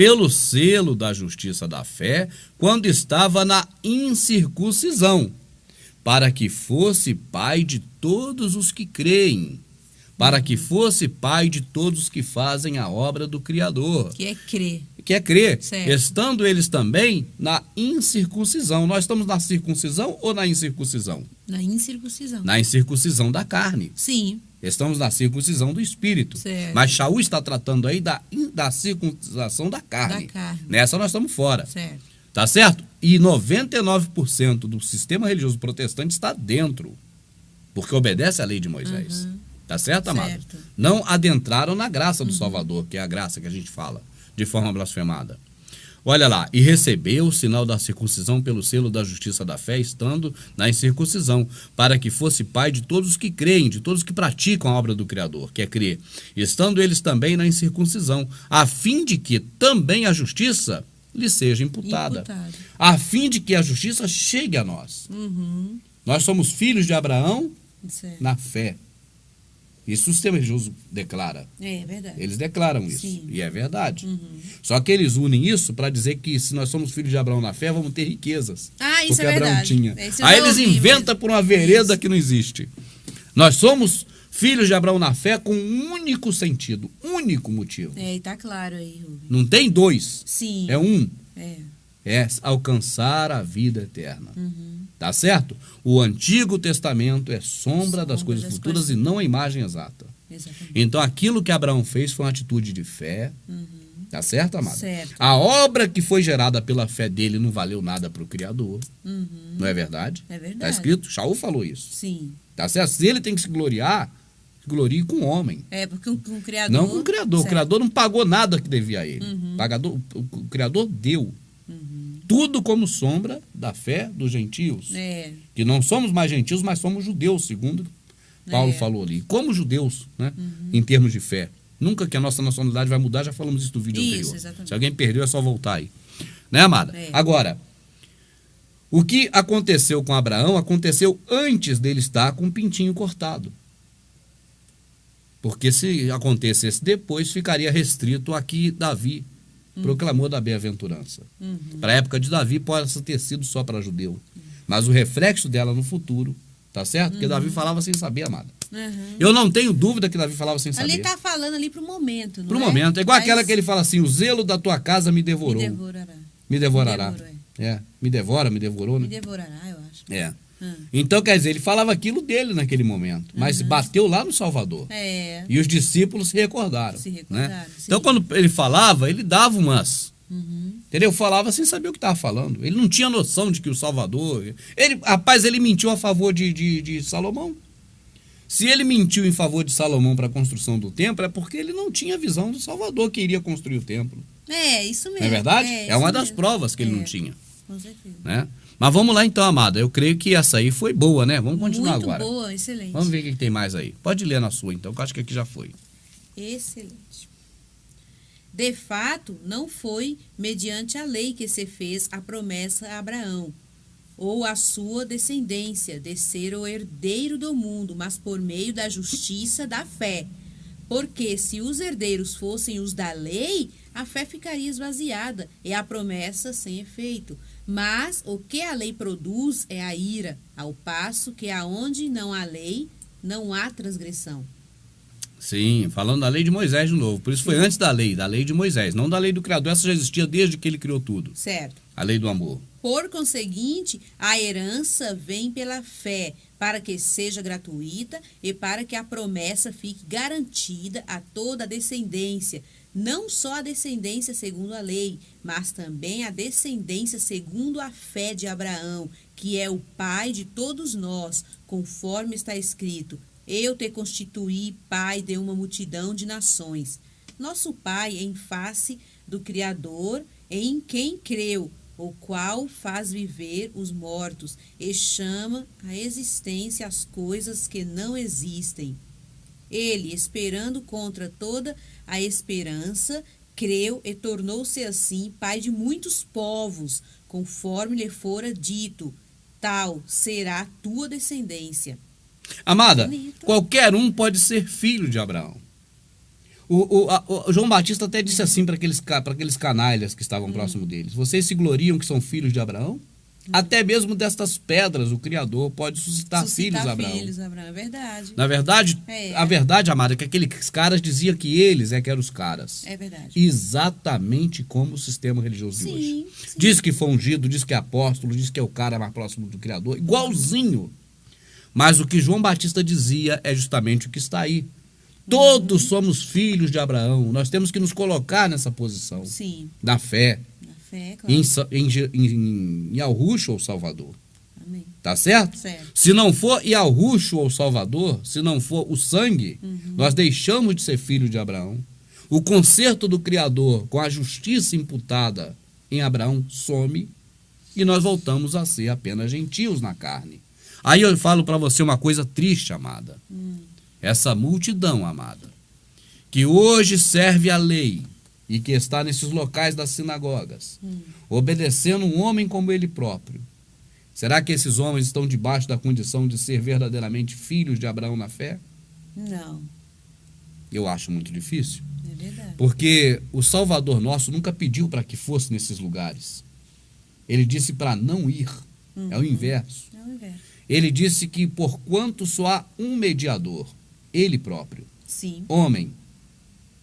pelo selo da justiça da fé, quando estava na incircuncisão, para que fosse pai de todos os que creem, para que fosse pai de todos os que fazem a obra do Criador. Que é crer. Que é crer, Certo. estando eles também na incircuncisão. Nós estamos na circuncisão ou na incircuncisão? Na incircuncisão. Na incircuncisão da carne. Sim. Estamos na circuncisão do espírito. Certo. Mas Shaul está tratando aí da circuncisação da carne. Da carne. Nessa nós estamos fora. Certo. Tá certo? E 99% do sistema religioso protestante está dentro, porque obedece à lei de Moisés. Tá certo, amado? Certo. Não adentraram na graça do Salvador, que é a graça que a gente fala, de forma blasfemada. Olha lá, e recebeu o sinal da circuncisão pelo selo da justiça da fé, estando na incircuncisão, para que fosse pai de todos os que creem, de todos os que praticam a obra do Criador, que é crer, estando eles também na incircuncisão, a fim de que também a justiça lhe seja imputada. A fim de que a justiça chegue a nós. Nós somos filhos de Abraão na fé. Isso o sistema religioso declara. É verdade. Eles declaram isso. Sim. E é verdade. Só que eles unem isso para dizer que se nós somos filhos de Abraão na fé, vamos ter riquezas. Ah, isso porque é Abraão verdade. tinha. Isso eu Aí já eles ouvi inventam mesmo. por uma vereda que não existe. Nós somos filhos de Abraão na fé com um único sentido, único motivo. É, e tá claro aí, Rubem. Não tem dois. Sim. É um. É. É alcançar a vida eterna. Tá certo? O Antigo Testamento é sombra das coisas futuras e não a imagem exata. Exatamente. Então aquilo que Abraão fez foi uma atitude de fé. Tá certo, amado? Certo. A obra que foi gerada pela fé dele não valeu nada para o Criador. Não é verdade? É verdade. Tá escrito? Shaul falou isso. Sim. Tá certo? Se ele tem que se gloriar, se glorie com o homem. É, porque um Criador... Não com o Criador. Certo. O Criador não pagou nada que devia a ele. O Criador deu. Tudo como sombra da fé dos gentios. É. Que não somos mais gentios, mas somos judeus, segundo Paulo É. falou ali. Como judeus, né? Em termos de fé. Nunca que a nossa nacionalidade vai mudar, já falamos isso no vídeo Isso, anterior. exatamente. Se alguém perdeu, é só voltar aí. Né, amada? É. Agora, o que aconteceu com Abraão aconteceu antes dele estar com o pintinho cortado. Porque se acontecesse depois, ficaria restrito a que Davi proclamou da bem-aventurança. Para a época de Davi, pode ter sido só para judeu. Mas o reflexo dela no futuro, tá certo? Porque Davi falava sem saber, amada. Eu não tenho dúvida que Davi falava sem saber. Ali tá falando ali pro momento, não Pro é? momento. É igual Mas aquela que ele fala assim, o zelo da tua casa me devorou. Me devorará. Me devorará. Me devorou, Me devora, me devorou, né? Me devorará, eu acho. É. Então, quer dizer, ele falava aquilo dele naquele momento, mas bateu lá no Salvador. É. E os discípulos se recordaram. Se recordaram, né? sim. Então, quando ele falava, ele dava umas. Entendeu? Falava sem saber o que estava falando. Ele não tinha noção de que o Salvador... Rapaz, ele mentiu a favor de Salomão. Se ele mentiu em favor de Salomão para a construção do templo, é porque ele não tinha visão do Salvador que iria construir o templo. É, isso mesmo. Não é verdade? É uma isso das mesmo. provas que ele não É, tinha. Com certeza. Né? Mas vamos lá então, amada. Eu creio que essa aí foi boa, né? Vamos continuar Muito agora. boa, excelente. Vamos ver o que tem mais aí. Pode ler na sua, então, que eu acho que aqui já foi. Excelente. De fato, não foi mediante a lei que se fez a promessa a Abraão, ou a sua descendência, de ser o herdeiro do mundo, mas por meio da justiça da fé. Porque se os herdeiros fossem os da lei, a fé ficaria esvaziada e a promessa sem efeito. Mas o que a lei produz é a ira, ao passo que aonde não há lei, não há transgressão. Sim, falando da lei de Moisés de novo. Por isso foi antes da lei de Moisés, não da lei do Criador. Essa já existia desde que ele criou tudo. Certo. A lei do amor. Por conseguinte, a herança vem pela fé, para que seja gratuita e para que a promessa fique garantida a toda a descendência, não só a descendência segundo a lei, mas também a descendência segundo a fé de Abraão, que é o pai de todos nós, conforme está escrito: eu te constituí pai de uma multidão de nações. Nosso pai em face do Criador, em quem creu, o qual faz viver os mortos e chama à existência as coisas que não existem. Ele, esperando contra toda a esperança, creu e tornou-se assim pai de muitos povos, conforme lhe fora dito: tal será a tua descendência. Amada, Bonito. qualquer um pode ser filho de Abraão. O João Batista até disse assim para aqueles canalhas que estavam próximo deles: vocês se gloriam que são filhos de Abraão? Até mesmo destas pedras o Criador pode suscitar filhos a Abraão. Filhos, Abraão, é verdade. Na verdade, a verdade, amada, é que aqueles caras diziam que eles que eram os caras. É verdade. Exatamente como o sistema religioso de hoje. Sim. Diz que foi ungido, diz que é apóstolo, diz que é o cara mais próximo do Criador, igualzinho. Mas o que João Batista dizia é justamente o que está aí. Todos somos filhos de Abraão. Nós temos que nos colocar nessa posição. Sim. Da fé. É, claro. Em Yahushua, o Salvador. Amém. Tá certo? Certo. Se não for Yahushua, o Salvador, se não for o sangue, nós deixamos de ser filho de Abraão. O conserto do Criador com a justiça imputada em Abraão some e nós voltamos a ser apenas gentios na carne. Aí eu falo para você uma coisa triste, amada. Essa multidão, amada, que hoje serve a lei, e que está nesses locais das sinagogas, obedecendo um homem como ele próprio. Será que esses homens estão debaixo da condição de ser verdadeiramente filhos de Abraão na fé? Não. Eu acho muito difícil. É verdade. Porque o Salvador nosso nunca pediu para que fosse nesses lugares. Ele disse para não ir. É o inverso. É o inverso. Ele disse que porquanto só há um mediador, ele próprio, Sim. homem.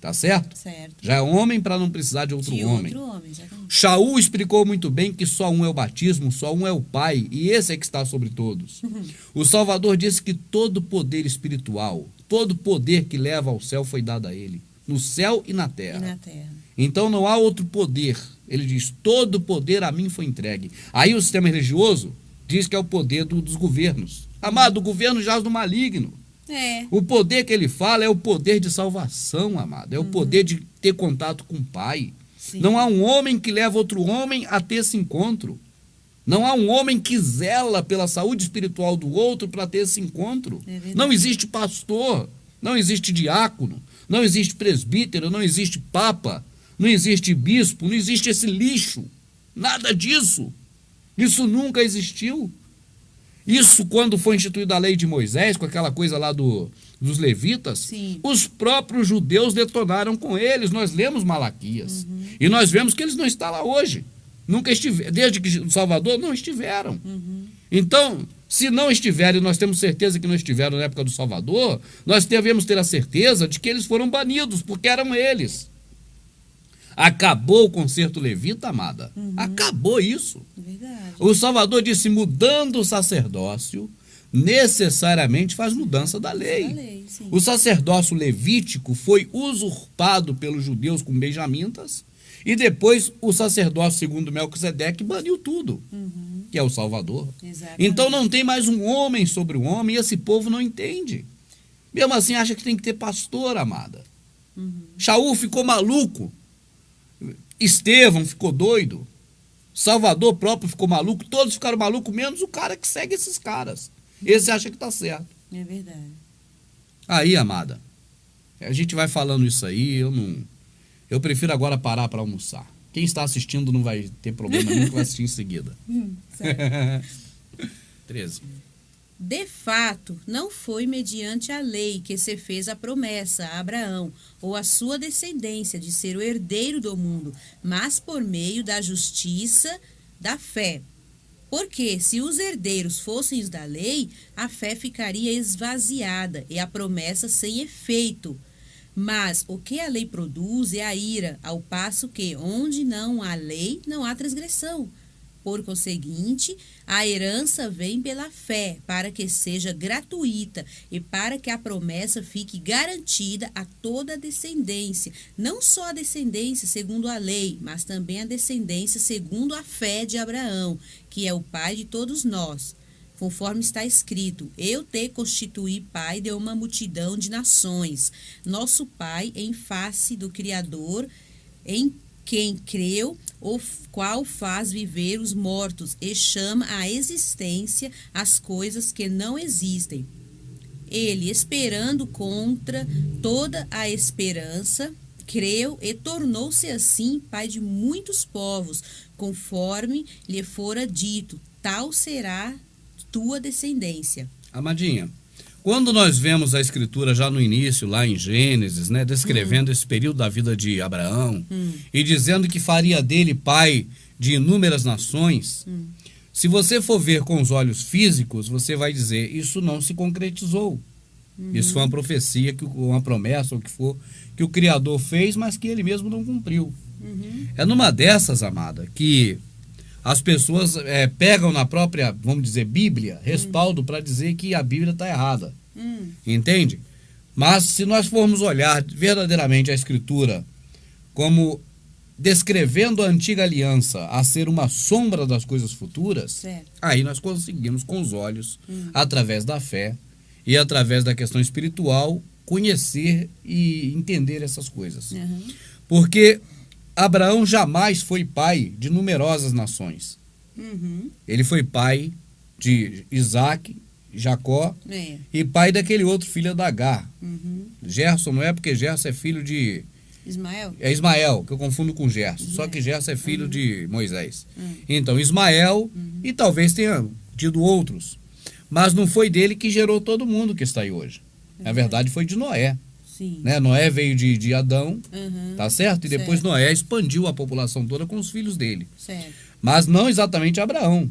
Tá certo? Certo. Já é homem para não precisar de outro homem. Exatamente. Shaul explicou muito bem que só um é o batismo, só um é o Pai, e esse é que está sobre todos. O Salvador disse que todo poder espiritual, todo poder que leva ao céu foi dado a ele, no céu e na terra. E na terra. Então não há outro poder. Ele diz, todo poder a mim foi entregue. Aí o sistema religioso diz que é o poder dos governos. Amado, o governo jaz no maligno. É. O poder que ele fala é o poder de salvação, amado. É o poder de ter contato com o Pai. Sim. Não há um homem que leva outro homem a ter esse encontro. Não há um homem que zela pela saúde espiritual do outro para ter esse encontro. É verdade. Não existe pastor, não existe diácono, não existe presbítero, não existe papa, não existe bispo, não existe esse lixo. Nada disso. Isso nunca existiu. Isso, quando foi instituída a lei de Moisés, com aquela coisa lá dos levitas, Sim. os próprios judeus detonaram com eles. Nós lemos Malaquias. E nós vemos que eles não estão lá hoje. Nunca estiveram, desde que o Salvador, não estiveram. Então, se não estiverem, nós temos certeza que não estiveram na época do Salvador, nós devemos ter a certeza de que eles foram banidos, porque eram eles. Acabou o concerto levita, amada. Acabou isso. Verdade. O Salvador disse, mudando o sacerdócio, necessariamente faz mudança da lei. Sim. O sacerdócio levítico foi usurpado pelos judeus com benjamintas, e depois o sacerdócio segundo Melquisedeque baniu tudo, que é o Salvador. Exatamente. Então não tem mais um homem sobre o homem, e esse povo não entende. Mesmo assim acha que tem que ter pastor, amada. Shaul ficou maluco. Estevão ficou doido, Salvador próprio ficou maluco, todos ficaram malucos, menos o cara que segue esses caras. Esse acha que tá certo. É verdade. Aí, amada, a gente vai falando isso aí, eu prefiro agora parar para almoçar. Quem está assistindo não vai ter problema nenhum, que vai assistir em seguida. Certo. 13. De fato, não foi mediante a lei que se fez a promessa a Abraão ou a sua descendência de ser o herdeiro do mundo, mas por meio da justiça da fé. Porque se os herdeiros fossem os da lei, a fé ficaria esvaziada e a promessa sem efeito. Mas o que a lei produz é a ira, ao passo que, onde não há lei, não há transgressão. Por conseguinte, a herança vem pela fé, para que seja gratuita e para que a promessa fique garantida a toda a descendência. Não só a descendência segundo a lei, mas também a descendência segundo a fé de Abraão, que é o pai de todos nós. Conforme está escrito, eu te constituí pai de uma multidão de nações. Nosso pai em face do Criador, em quem creu, o qual faz viver os mortos e chama à existência as coisas que não existem. Ele, esperando contra toda a esperança, creu e tornou-se assim pai de muitos povos, conforme lhe fora dito, tal será tua descendência. Amadinha, Quando nós vemos a escritura já no início, lá em Gênesis, né, descrevendo esse período da vida de Abraão e dizendo que faria dele pai de inúmeras nações, se você for ver com os olhos físicos, você vai dizer, isso não se concretizou. Isso foi uma profecia, uma promessa, ou o que for, que o Criador fez, mas que ele mesmo não cumpriu. É numa dessas, amada, que as pessoas pegam na própria, vamos dizer, Bíblia, respaldo para dizer que a Bíblia está errada. Entende? Mas se nós formos olhar verdadeiramente a Escritura como descrevendo a antiga aliança a ser uma sombra das coisas futuras, Certo. aí nós conseguimos com os olhos, através da fé e através da questão espiritual, conhecer e entender essas coisas. Porque Abraão jamais foi pai de numerosas nações. Ele foi pai de Isaac, Jacó e pai daquele outro filho da Agar. Gerson não é, porque Gerson é filho de... Ismael? É Ismael, que eu confundo com Gerson. Só que Gerson é filho de Moisés. Então, Ismael, e talvez tenha tido outros. Mas não foi dele que gerou todo mundo que está aí hoje. Na verdade, foi de Noé. Sim. Né? Noé veio de Adão, tá certo? E depois Certo. Noé expandiu a população toda com os filhos dele. Certo. Mas não exatamente Abraão.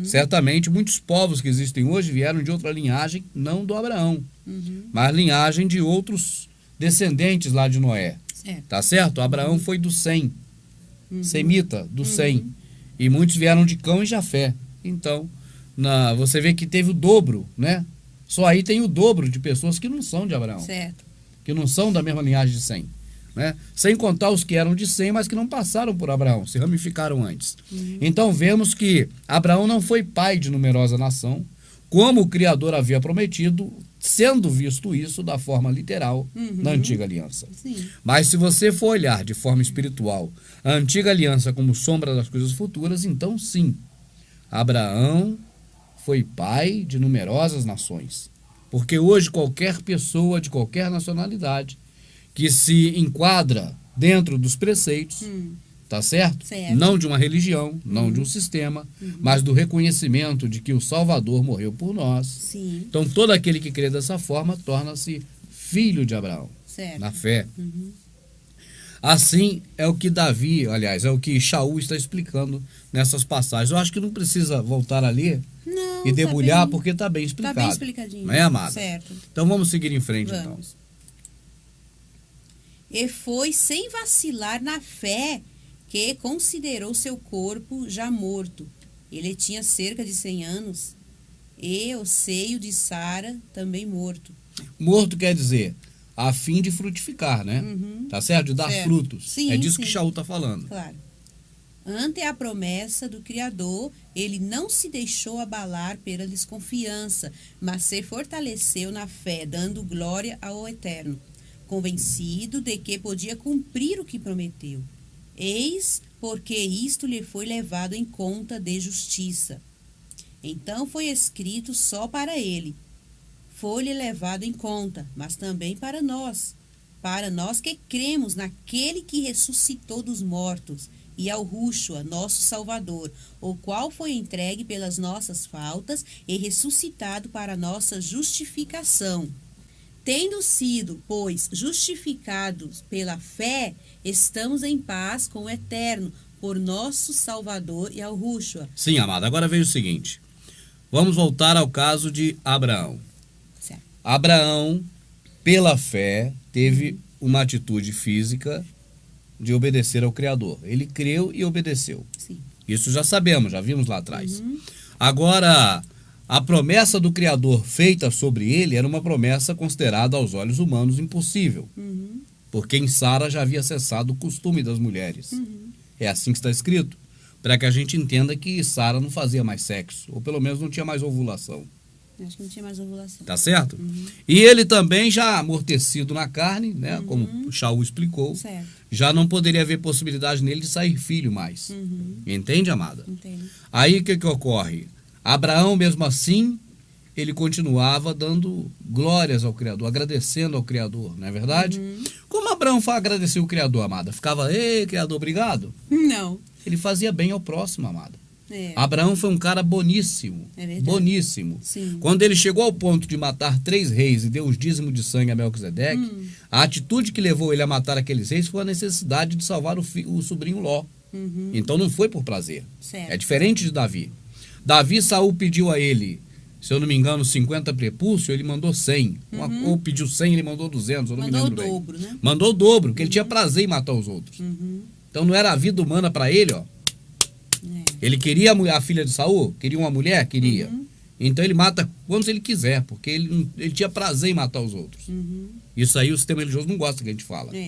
Certamente muitos povos que existem hoje vieram de outra linhagem, não do Abraão, mas linhagem de outros descendentes lá de Noé. Certo. Tá certo? Abraão foi do Sem, semita, do Sem. E muitos vieram de Cão e Jafé. Então, você vê que teve o dobro, né? Só aí tem o dobro de pessoas que não são de Abraão. Certo. Que não são da mesma linhagem de Sem. Né? Sem contar os que eram de Sem, mas que não passaram por Abraão, se ramificaram antes. Então vemos que Abraão não foi pai de numerosa nação, como o Criador havia prometido, sendo visto isso da forma literal na antiga aliança. Sim. Mas se você for olhar de forma espiritual a antiga aliança como sombra das coisas futuras, então sim, Abraão foi pai de numerosas nações. Porque hoje qualquer pessoa de qualquer nacionalidade que se enquadra dentro dos preceitos, tá certo? Certo. Não de uma religião, não de um sistema, mas do reconhecimento de que o Salvador morreu por nós. Sim. Então todo aquele que crê dessa forma torna-se filho de Abraão, Certo. na fé. Assim é o que Davi, aliás, é o que Shaul está explicando nessas passagens. Eu acho que não precisa voltar a ler Não, e debulhar, tá bem, porque está bem explicado. tá bem explicadinho. Não é, amada? Certo. Então vamos seguir em frente, então. Vamos. E foi sem vacilar na fé que considerou seu corpo já morto. Ele tinha cerca de 100 anos. E o seio de Sara também morto. Morto quer dizer a fim de frutificar, né? Tá certo? De dar Certo. frutos. Sim, É disso sim. que Shaul está falando. Claro. Ante a promessa do Criador, ele não se deixou abalar pela desconfiança, mas se fortaleceu na fé, dando glória ao Eterno, convencido de que podia cumprir o que prometeu. Eis porque isto lhe foi levado em conta de justiça. Então foi escrito só para ele. Foi-lhe levado em conta, mas também para nós que cremos naquele que ressuscitou dos mortos, e ao Rúshua, nosso Salvador, o qual foi entregue pelas nossas faltas e ressuscitado para nossa justificação. Tendo sido, pois, justificados pela fé, estamos em paz com o Eterno, por nosso Salvador e ao Rúshua. Sim, amada. Agora veio o seguinte. Vamos voltar ao caso de Abraão. Certo. Abraão, pela fé, teve uma atitude física de obedecer ao Criador. Ele creu e obedeceu. Sim. Isso já sabemos, já vimos lá atrás. Agora, a promessa do Criador feita sobre ele era uma promessa considerada aos olhos humanos impossível. Porque em Sara já havia cessado o costume das mulheres. É assim que está escrito. Para que a gente entenda que Sara não fazia mais sexo, ou pelo menos não tinha mais ovulação. Acho que não tinha mais ovulação. Tá certo? E ele também, já amortecido na carne, né, como o Shaul explicou, Certo. já não poderia haver possibilidade nele de sair filho mais. Entende, amada? Entendo. Aí o que ocorre? Abraão, mesmo assim, ele continuava dando glórias ao Criador, agradecendo ao Criador, não é verdade? Como Abraão agradeceu o Criador, amada? Ficava, ei, Criador, obrigado? Não. Ele fazia bem ao próximo, amada. É. Abraão foi um cara boníssimo. É verdade. Boníssimo. Sim. Quando ele chegou ao ponto de matar 3 reis e deu os dízimos de sangue a Melquisedeque, a atitude que levou ele a matar aqueles reis foi a necessidade de salvar o sobrinho Ló. Então não foi por prazer. Certo. É diferente de Davi. Davi, Saul pediu a ele, se eu não me engano, 50 prepúcios, ele mandou 100. Ou pediu 100, ele mandou 200, eu não Mandou me lembro o bem. dobro, né? Mandou o dobro, porque ele tinha prazer em matar os outros. Então não era a vida humana para ele, ó. Ele queria a filha de Saul? Queria uma mulher? Queria. Então ele mata quantos ele quiser, porque ele tinha prazer em matar os outros. Isso aí o sistema religioso não gosta que a gente fala.